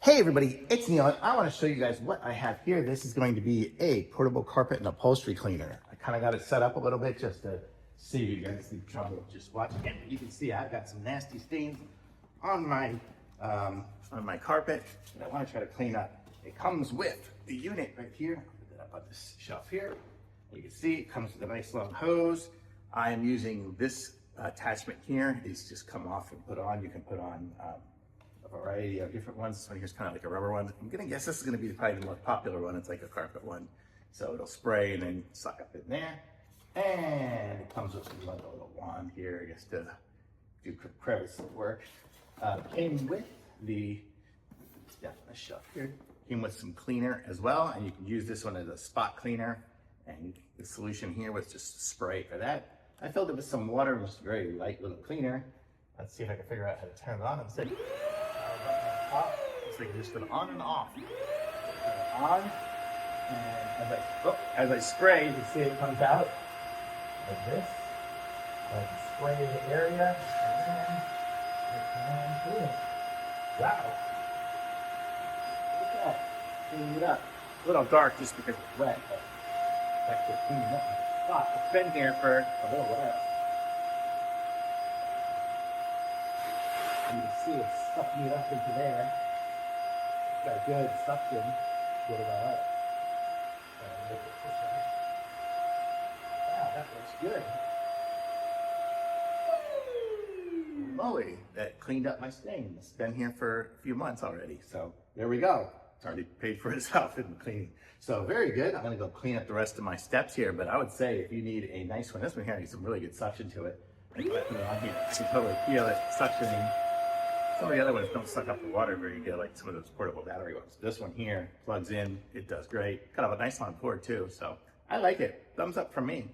Hey everybody, it's Neil, and I want to show you guys what I have here. This is going to be a portable carpet and upholstery cleaner. I kind of got it set up a little bit just to see you guys need trouble just watching it. You can see I've got some nasty stains on my carpet that I want to try to clean up. It comes with the unit right here. I'll put that up on this shelf here. You can see it comes with a nice long hose. I am using this attachment here. These just come off and put on. You can put on a variety of different ones. This one here's kind of like a rubber one. I'm gonna guess this is gonna be probably the most popular one. It's like a carpet one. So it'll spray and then suck up in there. And it comes with a little wand here, I guess, to do crevice work. Came with the, a shelf here. Came with some cleaner as well. And you can use this one as a spot cleaner. And the solution here was just spray for that. I filled it with some water, just a very light little cleaner. Let's see if I can figure out how to turn it on. Instead, it's like just an on and off. On, and as I spray, you can see it comes out like this. I can spray the area, and then it can clean it. Wow! Look at that, cleaning it up. A little dark just because it's wet, but it's actually cleaning up the spot. It's been here for a little while. You can see it's sucking it up into there. It's got a good suction. Get it all out. Wow, that looks good. Moly, that cleaned up my stain. It's been here for a few months already. So there we go. It's already paid for itself in the cleaning. So very good. I'm gonna go clean up the rest of my steps here, but I would say if you need a nice one, this one here needs some really good suction to it. I can put it on here. I can totally feel it suctioning. Some of the other ones don't suck up the water very good, like some of those portable battery ones. This one here plugs in, it does great. Kind of a nice long cord too, so I like it. Thumbs up from me.